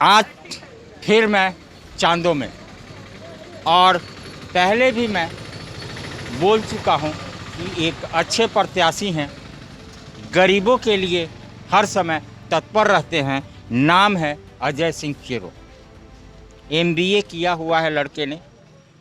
आज फिर मैं चांदों में, और पहले भी मैं बोल चुका हूं कि एक अच्छे प्रत्याशी हैं, गरीबों के लिए हर समय तत्पर रहते हैं। नाम है अजय सिंह चेरो। MBA किया हुआ है लड़के ने।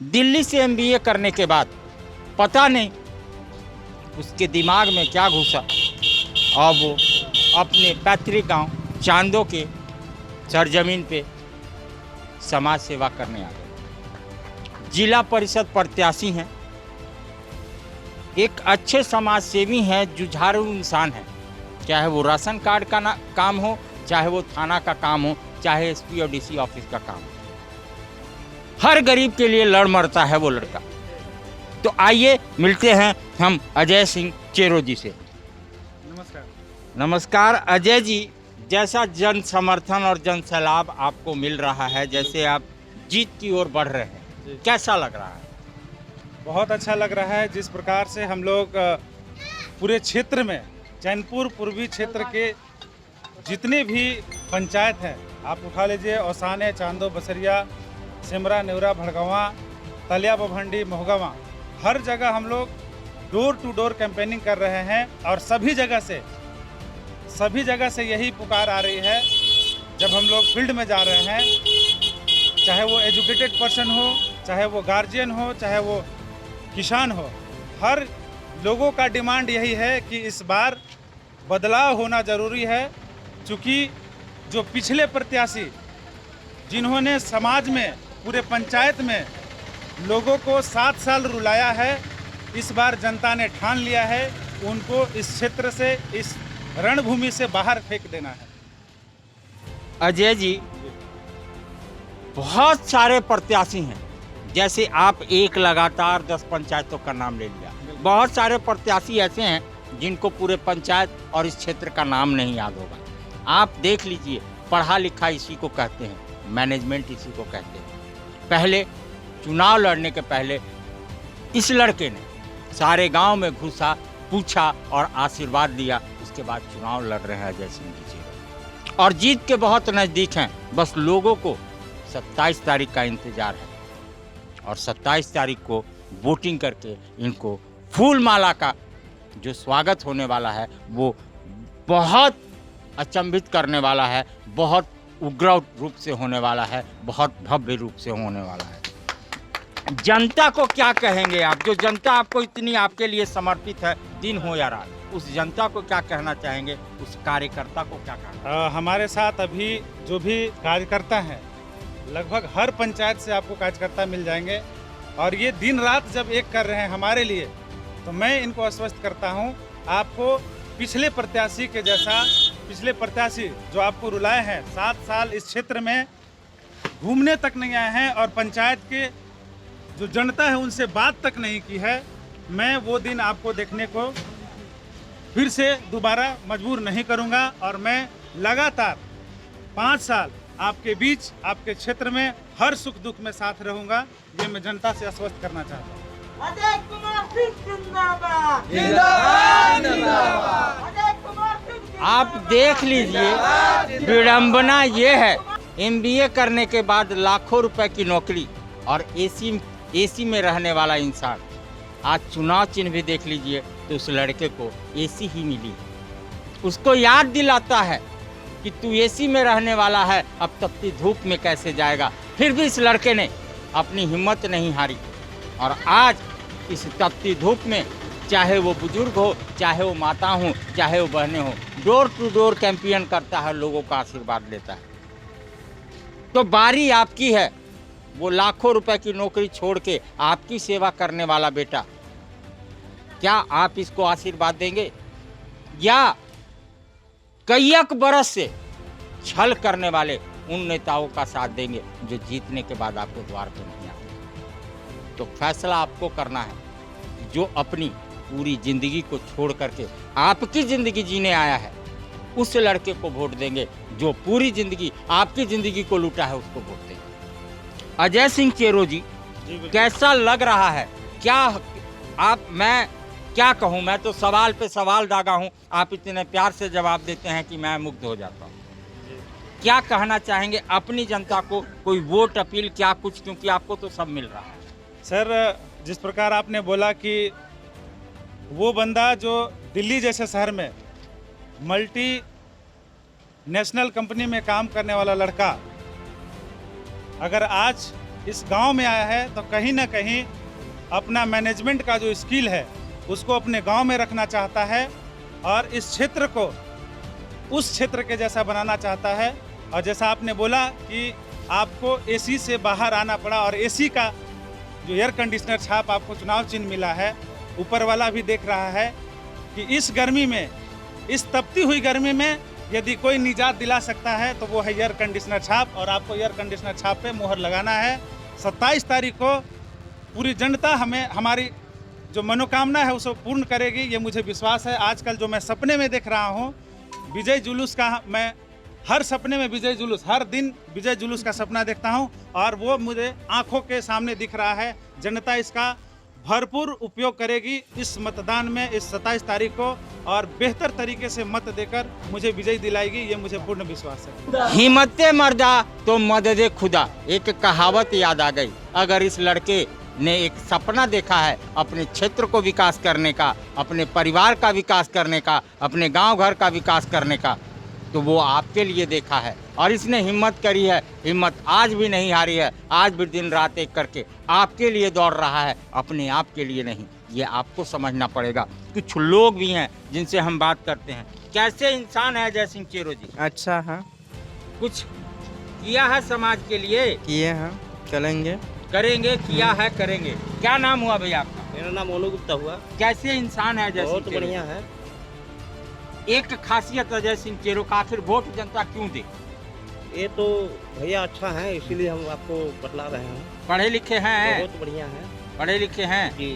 दिल्ली से MBA करने के बाद पता नहीं उसके दिमाग में क्या घुसा और वो अपने पैतृक गांव चांदों के सरजमीन पे समाज सेवा करने आ गए। जिला परिषद प्रत्याशी हैं, एक अच्छे समाज सेवी हैं, जुझारू इंसान हैं। चाहे वो राशन कार्ड का काम हो, चाहे वो थाना का काम हो, चाहे SP और DC ऑफिस का काम हो, हर गरीब के लिए लड़ मरता है वो लड़का। तो आइए मिलते हैं हम अजय सिंह चेरो जी से। नमस्कार। नमस्कार अजय जी, जैसा जन समर्थन और जन सैलाब आपको मिल रहा है, जैसे आप जीत की ओर बढ़ रहे हैं, कैसा लग रहा है? बहुत अच्छा लग रहा है। जिस प्रकार से हम लोग पूरे क्षेत्र में, चैनपुर पूर्वी क्षेत्र के जितने भी पंचायत हैं, आप उठा लीजिए, औसाने, चांदो, बसरिया, सिमरा, नेवरा, भड़गवा, तलिया, बभंडी, मोहगवा, हर जगह हम लोग डोर टू डोर कैंपेनिंग कर रहे हैं। और सभी जगह से यही पुकार आ रही है जब हम लोग फील्ड में जा रहे हैं, चाहे वो एजुकेटेड पर्सन हो, चाहे वो गार्जियन हो, चाहे वो किसान हो, हर लोगों का डिमांड यही है कि इस बार बदलाव होना ज़रूरी है। चूँकि जो पिछले प्रत्याशी जिन्होंने समाज में, पूरे पंचायत में लोगों को 7 साल रुलाया है, इस बार जनता ने ठान लिया है उनको इस क्षेत्र से, इस रणभूमि से बाहर फेंक देना है। अजय जी, बहुत सारे प्रत्याशी हैं, जैसे आप एक लगातार 10 पंचायतों का नाम ले लिया। बहुत सारे प्रत्याशी ऐसे हैं जिनको पूरे पंचायत और इस क्षेत्र का नाम नहीं याद होगा। आप देख लीजिए, पढ़ा लिखा इसी को कहते हैं, मैनेजमेंट इसी को कहते हैं। पहले चुनाव लड़ने के पहले इस लड़के ने सारे गांव में घुसा, पूछा और आशीर्वाद दिया। उसके बाद चुनाव लड़ रहे हैं अजय सिंह जी और जीत के बहुत नज़दीक हैं। बस लोगों को 27 तारीख का इंतजार है और 27 तारीख को वोटिंग करके इनको फूल माला का जो स्वागत होने वाला है वो बहुत अचंभित करने वाला है, बहुत उग्र रूप से होने वाला है, बहुत भव्य रूप से होने वाला है। जनता को क्या कहेंगे आप, जो जनता आपको इतनी आपके लिए समर्पित है, दिन हो या रात, उस जनता को क्या कहना चाहेंगे, उस कार्यकर्ता को क्या कहना? हमारे साथ अभी जो भी कार्यकर्ता हैं, लगभग हर पंचायत से आपको कार्यकर्ता मिल जाएंगे और ये दिन रात जब एक कर रहे हैं हमारे लिए, तो मैं इनको आश्वस्त करता हूँ, आपको पिछले प्रत्याशी के जैसा, पिछले प्रत्याशी जो आपको रुलाए हैं, 7 साल इस क्षेत्र में घूमने तक नहीं आए हैं और पंचायत के जो जनता है उनसे बात तक नहीं की है, मैं वो दिन आपको देखने को फिर से दोबारा मजबूर नहीं करूंगा। और मैं लगातार 5 साल आपके बीच, आपके क्षेत्र में हर सुख दुख में साथ रहूंगा। ये मैं जनता से आश्वस्त करना चाहता हूँ। अजय कुमार सिंह जिंदाबाद, जिंदाबाद, जिंदाबाद। अजय कुमार सिंह आप देख लीजिए, विडंबना ये है, MBA करने के बाद लाखों रुपए की नौकरी और AC में रहने वाला इंसान, आज चुनाव चिन्ह भी देख लीजिए तो उस लड़के को AC ही मिली। उसको याद दिलाता है कि तू AC में रहने वाला है, अब तपती धूप में कैसे जाएगा। फिर भी इस लड़के ने अपनी हिम्मत नहीं हारी और आज इस तपती धूप में, चाहे वो बुजुर्ग हो, चाहे वो माता हो, चाहे वो बहनें हो, डोर टू डोर कैंपेन करता है, लोगों का आशीर्वाद लेता है। तो बारी आपकी है, वो लाखों रुपए की नौकरी छोड़ के आपकी सेवा करने वाला बेटा, क्या आप इसको आशीर्वाद देंगे या कईक बरस से छल करने वाले उन नेताओं का साथ देंगे जो जीतने के बाद आपके द्वार पर नहीं आते? तो फैसला आपको करना है। जो अपनी पूरी जिंदगी को छोड़ करके आपकी जिंदगी जीने आया है, उस लड़के को वोट देंगे। जो पूरी जिंदगी आपकी जिंदगी को लूटा है, उसको वोट देंगे। अजय सिंह चेरो जी, कैसा लग रहा है? क्या आप, मैं क्या कहूँ, मैं तो सवाल पे सवाल दागा हूँ, आप इतने प्यार से जवाब देते हैं कि मैं मुग्ध हो जाता हूँ। क्या कहना चाहेंगे अपनी जनता को, कोई वोट अपील क्या कुछ, क्योंकि आपको तो सब मिल रहा है। सर, जिस प्रकार आपने बोला कि वो बंदा जो दिल्ली जैसे शहर में मल्टी नेशनल कंपनी में काम करने वाला लड़का अगर आज इस गांव में आया है तो कहीं ना कहीं अपना मैनेजमेंट का जो स्किल है उसको अपने गांव में रखना चाहता है और इस क्षेत्र को उस क्षेत्र के जैसा बनाना चाहता है। और जैसा आपने बोला कि आपको एसी से बाहर आना पड़ा और एसी का जो एयर कंडीशनर छाप आपको चुनाव चिन्ह मिला है, ऊपर वाला भी देख रहा है कि इस गर्मी में, इस तपती हुई गर्मी में यदि कोई निजात दिला सकता है तो वो है एयर कंडीशनर छाप। और आपको एयर कंडीशनर छाप पे मुहर लगाना है। 27 तारीख को पूरी जनता हमें हमारी जो मनोकामना है उसको पूर्ण करेगी, ये मुझे विश्वास है। आजकल जो मैं सपने में देख रहा हूँ विजय जुलूस का, मैं हर सपने में विजय जुलूस, हर दिन विजय जुलूस का सपना देखता हूँ और वो मुझे आंखों के सामने दिख रहा है। जनता इसका भरपूर उपयोग करेगी इस मतदान में, इस 27 तारीख को, और बेहतर तरीके से मत देकर मुझे विजय दिलाएगी, ये मुझे पूर्ण विश्वास है। हिम्मते मर्दा तो मददे खुदा, एक कहावत याद आ गई। अगर इस लड़के ने एक सपना देखा है अपने क्षेत्र को विकास करने का, अपने परिवार का विकास करने का, अपने गांव घर का विकास करने का, तो वो आपके लिए देखा है और इसने हिम्मत करी है। हिम्मत आज भी नहीं हारी है, आज भी दिन रात एक करके आपके लिए दौड़ रहा है, अपने आप के लिए नहीं। ये आपको समझना पड़ेगा। कुछ लोग भी हैं जिनसे हम बात करते हैं। कैसे इंसान है अजय सिंह चेरो जी? अच्छा है, कुछ किया है समाज के लिए? किए हैं, चलेंगे, करेंगे, किया है, करेंगे। क्या नाम हुआ भैया आपका? मेरा नाम मोनू गुप्ता हुआ। कैसे इंसान है अजय सिंह बहुत चेरो? बढ़िया है। एक खासियत अजय सिंह चेरो का, आखिर वोट जनता क्यों दे? ये तो भैया अच्छा है, इसीलिए हम आपको बतला रहे हैं। पढ़े लिखे हैं? बहुत बढ़िया है पढ़े लिखे हैं जी।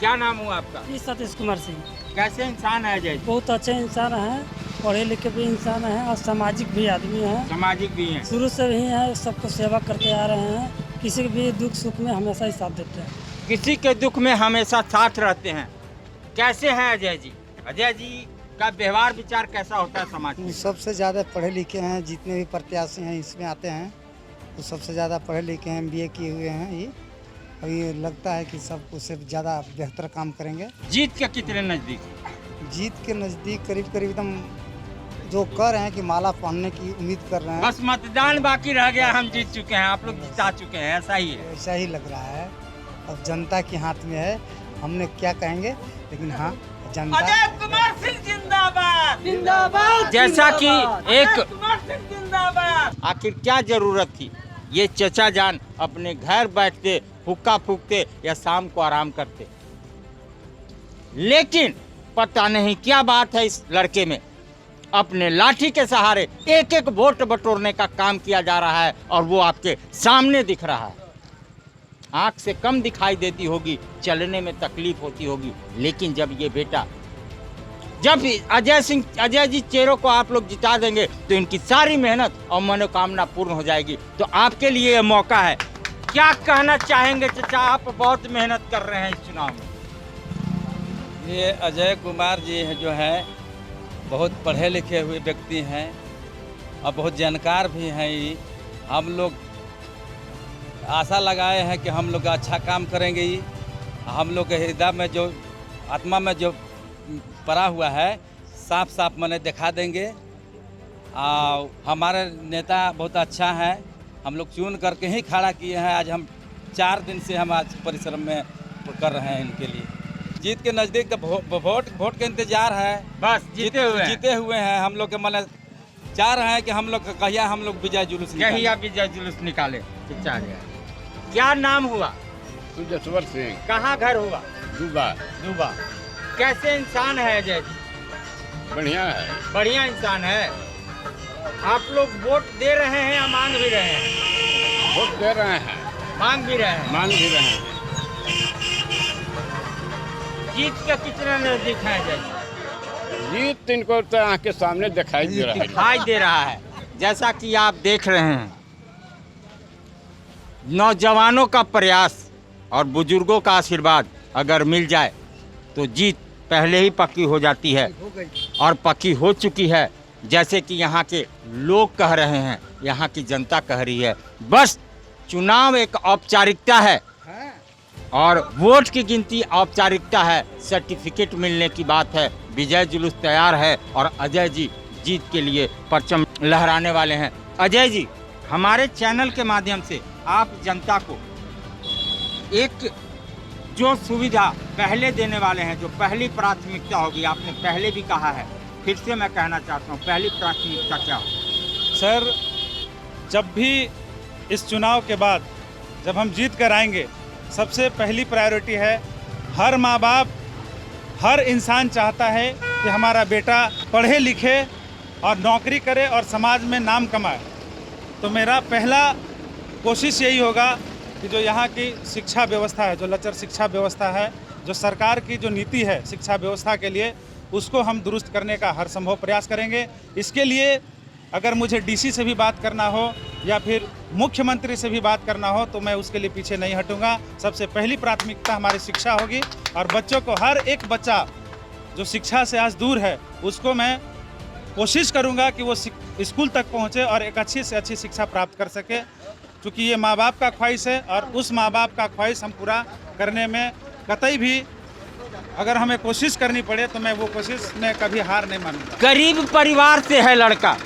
क्या नाम हुआ आपका? सतीश कुमार सिंह। कैसे इंसान है अजय? बहुत अच्छे इंसान हैं, पढ़े लिखे भी इंसान हैं और सामाजिक भी आदमी हैं। सामाजिक भी हैं। शुरू से भी हैं, सबको सेवा करते आ रहे हैं। किसी के भी दुख सुख में हमेशा ही साथ देते हैं। किसी के दुख में हमेशा साथ रहते हैं। कैसे हैं अजय जी? अजय जी का व्यवहार विचार कैसा होता है समाज में? सबसे ज़्यादा पढ़े लिखे हैं, जितने भी प्रत्याशी हैं इसमें आते हैं वो सबसे ज़्यादा पढ़े लिखे हैं, MBA किए हुए हैं। ये अभी लगता है कि सब कुछ से ज़्यादा बेहतर काम करेंगे। जीत के कितने नजदीक? जीत के नज़दीक करीब करीब एकदम जो कर रहे हैं कि माला पहनने की उम्मीद कर रहे हैं। बस मतदान बाकी रह गया, हम जीत चुके हैं, आप लोग जिता चुके हैं, ऐसा ही है। ऐसा ही लग रहा है। अब जनता के हाथ में है, हमने क्या कहेंगे, लेकिन हाँ जनता। अजय कुमार सिंह जिंदाबाद, जिंदाबाद। जैसा कि एक अजय कुमार सिंह जिंदाबाद। आखिर क्या जरूरत थी ये चचा जान अपने घर बैठते, हुक्का फूकते या शाम को आराम करते, लेकिन पता नहीं क्या बात है इस लड़के में, अपने लाठी के सहारे एक एक वोट बटोरने का काम किया जा रहा है और वो आपके सामने दिख रहा है। आंख से कम दिखाई देती होगी, चलने में तकलीफ होती होगी, लेकिन जब ये बेटा, जब अजय जी चेरो को आप लोग जिता देंगे तो इनकी सारी मेहनत और मनोकामना पूर्ण हो जाएगी। तो आपके लिए ये मौका है। क्या कहना चाहेंगे चचा? आप बहुत मेहनत कर रहे हैं इस चुनाव में। ये अजय कुमार जी जो है बहुत पढ़े लिखे हुए व्यक्ति हैं और बहुत जानकार भी हैं। ये हम लोग आशा लगाए हैं कि हम लोग अच्छा काम करेंगे। ये हम लोग के हृदय में जो आत्मा में जो पड़ा हुआ है साफ साफ मैंने दिखा देंगे। और हमारे नेता बहुत अच्छा है, हम लोग चुन करके ही खड़ा किए हैं। आज हम 4 दिन से हम आज परिश्रम में कर रहे हैं इनके लिए। जीत के नज़दीक तो वोट का इंतजार है, बस जीते हुए हैं। हम लोग के मन चाह रहे हैं कि हम लोग कहिया हम लोग विजय जुलूस निकाले। क्या नाम हुआ? सुजसवर सिंह। कहाँ घर हुआ? दुबा। कैसे इंसान है अजय जी? बढ़िया है। बढ़िया इंसान है। आप लोग वोट दे रहे हैं या मांग भी रहे हैं? वोट दे रहे हैं, मांग भी रहे हैं। मान भी रहे हैं। जीत के कितने नजदीक है अजय जी? जीत इनको तो आँख के सामने दिखाई दे रहा है। जैसा कि आप देख रहे हैं, नौजवानों का प्रयास और बुजुर्गों का आशीर्वाद अगर मिल जाए तो जीत पहले ही पक्की हो जाती है और पक्की हो चुकी है। जैसे कि यहाँ के लोग कह रहे हैं, यहाँ की जनता कह रही है। बस चुनाव एक औपचारिकता है और वोट की गिनती औपचारिकता है, सर्टिफिकेट मिलने की बात है। विजय जुलूस तैयार है और अजय जी जीत के लिए परचम लहराने वाले हैं। अजय जी, हमारे चैनल के माध्यम से आप जनता को एक जो सुविधा पहले देने वाले हैं, जो पहली प्राथमिकता होगी, आपने पहले भी कहा है, फिर से मैं कहना चाहता हूँ, पहली प्राथमिकता क्या हो? सर, जब भी इस चुनाव के बाद जब हम जीत कर आएंगे, सबसे पहली प्रायोरिटी है, हर माँ बाप, हर इंसान चाहता है कि हमारा बेटा पढ़े लिखे और नौकरी करे और समाज में नाम कमाए। तो मेरा पहला कोशिश यही होगा कि जो यहाँ की शिक्षा व्यवस्था है, जो लचर शिक्षा व्यवस्था है, जो सरकार की जो नीति है शिक्षा व्यवस्था के लिए, उसको हम दुरुस्त करने का हर संभव प्रयास करेंगे। इसके लिए अगर मुझे डीसी से भी बात करना हो या फिर मुख्यमंत्री से भी बात करना हो तो मैं उसके लिए पीछे नहीं हटूंगा। सबसे पहली प्राथमिकता हमारी शिक्षा होगी और बच्चों को, हर एक बच्चा जो शिक्षा से आज दूर है, उसको मैं कोशिश करूंगा कि वो स्कूल तक पहुंचे और एक अच्छी से अच्छी शिक्षा प्राप्त कर सके, क्योंकि ये माँ बाप का ख्वाहिश है और उस माँ बाप का ख्वाहिश हम पूरा करने में कतई भी अगर हमें कोशिश करनी पड़े तो मैं वो कोशिश में कभी हार नहीं मानूंगा। गरीब परिवार से है लड़का,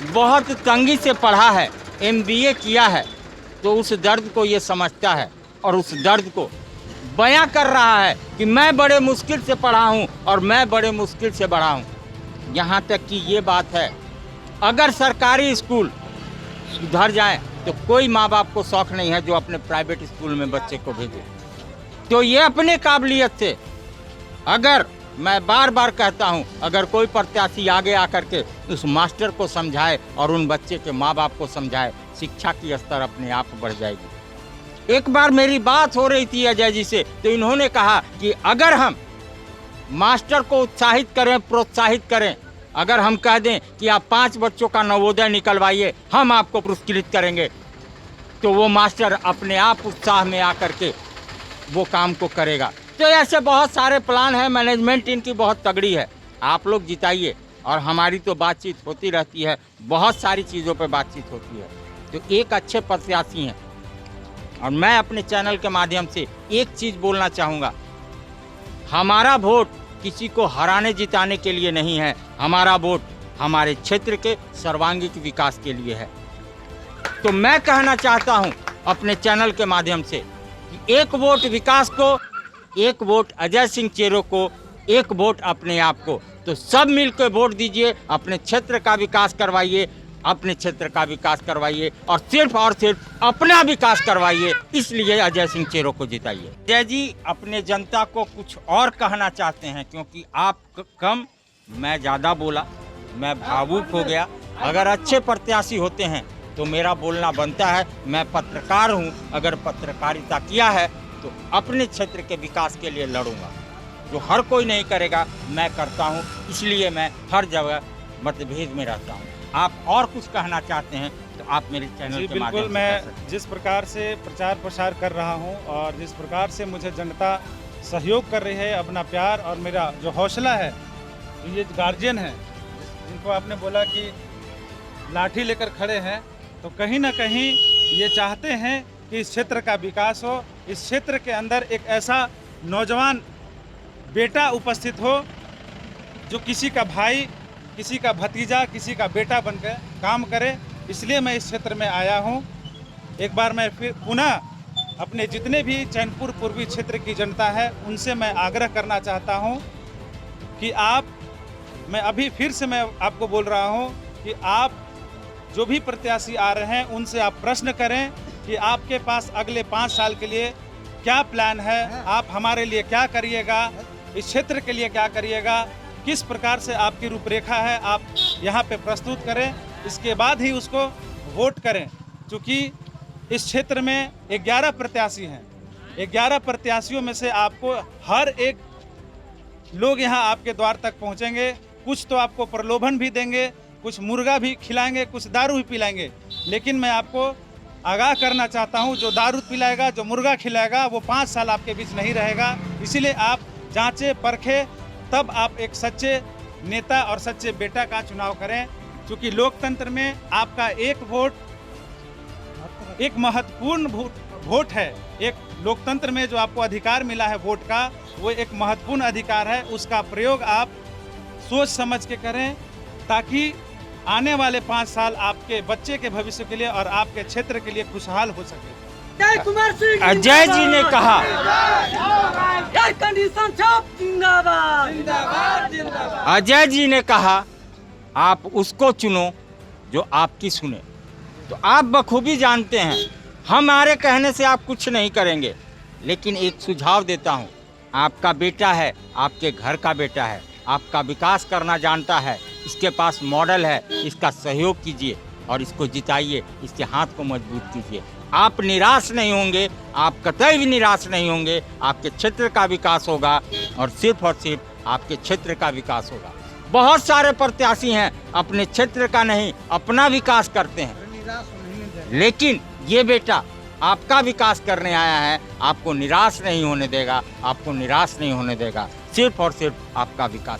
बहुत तंगी से पढ़ा है, MBA किया है, तो उस दर्द को ये समझता है और उस दर्द को बयां कर रहा है कि मैं बड़े मुश्किल से पढ़ा हूं और मैं बड़े मुश्किल से बढ़ा हूं। यहाँ तक कि ये बात है, अगर सरकारी स्कूल सुधर जाए तो कोई माँ बाप को शौक नहीं है जो अपने प्राइवेट स्कूल में बच्चे को भेजे। तो ये अपने काबिलियत से, अगर मैं बार बार कहता हूँ, अगर कोई प्रत्याशी आगे आकर के उस मास्टर को समझाए और उन बच्चे के माँ बाप को समझाए, शिक्षा की स्तर अपने आप बढ़ जाएगी। एक बार मेरी बात हो रही थी अजय जी से, तो इन्होंने कहा कि अगर हम मास्टर को उत्साहित करें, प्रोत्साहित करें, अगर हम कह दें कि आप 5 बच्चों का नवोदय निकलवाइए, हम आपको पुरस्कृत करेंगे, तो वो मास्टर अपने आप उत्साह में आकर के वो काम को करेगा। तो ऐसे बहुत सारे प्लान हैं, मैनेजमेंट इनकी बहुत तगड़ी है। आप लोग जिताइए और हमारी तो बातचीत होती रहती है, बहुत सारी चीज़ों पे बातचीत होती है। तो एक अच्छे प्रत्याशी हैं और मैं अपने चैनल के माध्यम से एक चीज़ बोलना चाहूँगा, हमारा वोट किसी को हराने जिताने के लिए नहीं है, हमारा वोट हमारे क्षेत्र के सर्वांगीण विकास के लिए है। तो मैं कहना चाहता हूं अपने चैनल के माध्यम से कि एक वोट विकास को, एक वोट अजय सिंह चेरो को, एक वोट अपने आप को। तो सब मिलकर वोट दीजिए, अपने क्षेत्र का विकास करवाइए, अपने क्षेत्र का विकास करवाइए और सिर्फ अपना विकास करवाइए। इसलिए अजय सिंह चेरो को जिताइए। अजय जी अपने जनता को कुछ और कहना चाहते हैं, क्योंकि आप कम, मैं ज़्यादा बोला, मैं भावुक हो गया। अगर अच्छे प्रत्याशी होते हैं तो मेरा बोलना बनता है। मैं पत्रकार हूँ, अगर पत्रकारिता किया है तो अपने क्षेत्र के विकास के लिए लड़ूंगा। जो हर कोई नहीं करेगा, मैं करता हूँ, इसलिए मैं हर जगह मतभेद में रहता हूँ। आप और कुछ कहना चाहते हैं तो आप मेरे चैनल के माध्यम से। बिल्कुल, मैं जिस प्रकार से प्रचार प्रसार कर रहा हूं और जिस प्रकार से मुझे जनता सहयोग कर रही है, अपना प्यार और मेरा जो हौसला है, तो ये गार्जियन है जिनको आपने बोला कि लाठी लेकर खड़े हैं, तो कहीं ना कहीं ये चाहते हैं कि इस क्षेत्र का विकास हो, इस क्षेत्र के अंदर एक ऐसा नौजवान बेटा उपस्थित हो जो किसी का भाई, किसी का भतीजा, किसी का बेटा बनकर काम करे। इसलिए मैं इस क्षेत्र में आया हूं। एक बार मैं फिर पुनः अपने जितने भी चैनपुर पूर्वी क्षेत्र की जनता है उनसे मैं आग्रह करना चाहता हूं कि मैं अभी फिर से मैं आपको बोल रहा हूं कि आप जो भी प्रत्याशी आ रहे हैं उनसे आप प्रश्न करें कि आपके पास अगले 5 साल के लिए क्या प्लान है, आप हमारे लिए क्या करिएगा, इस क्षेत्र के लिए क्या करिएगा, किस प्रकार से आपकी रूपरेखा है, आप यहाँ पे प्रस्तुत करें। इसके बाद ही उसको वोट करें, क्योंकि इस क्षेत्र में 11 प्रत्याशी हैं। 11 प्रत्याशियों में से आपको हर एक लोग यहाँ आपके द्वार तक पहुँचेंगे। कुछ तो आपको प्रलोभन भी देंगे, कुछ मुर्गा भी खिलाएंगे, कुछ दारू भी पिलाएंगे। लेकिन मैं आपको आगाह करना चाहता हूँ, जो दारू पिलाएगा, जो मुर्गा खिलाएगा, वो 5 साल आपके बीच नहीं रहेगा। इसीलिए आप जांचे परखे, तब आप एक सच्चे नेता और सच्चे बेटा का चुनाव करें, क्योंकि लोकतंत्र में आपका एक वोट एक महत्वपूर्ण वोट है। एक लोकतंत्र में जो आपको अधिकार मिला है वोट का, वो एक महत्वपूर्ण अधिकार है। उसका प्रयोग आप सोच समझ के करें, ताकि आने वाले 5 साल आपके बच्चे के भविष्य के लिए और आपके क्षेत्र के लिए खुशहाल हो सके। जय कुमार सिंह अजय जी ने कहा, एयर कंडीशन शॉप जिंदाबाद जिंदाबाद जिंदाबाद। अजय जी ने कहा आप उसको चुनो जो आपकी सुने। तो आप बखूबी जानते हैं हमारे कहने से आप कुछ नहीं करेंगे, लेकिन एक सुझाव देता हूं, आपका बेटा है, आपके घर का बेटा है, आपका विकास करना जानता है, इसके पास मॉडल है, इसका सहयोग कीजिए और इसको जिताइए, इसके हाथ को मजबूत कीजिए। आप निराश नहीं होंगे, आप कतई भी निराश नहीं होंगे। आपके क्षेत्र का विकास होगा और सिर्फ आपके क्षेत्र का विकास होगा। बहुत सारे प्रत्याशी हैं अपने क्षेत्र का नहीं अपना विकास करते हैं, लेकिन ये बेटा आपका विकास करने आया है, आपको निराश नहीं होने देगा, आपको निराश नहीं होने देगा, सिर्फ और सिर्फ आपका विकास।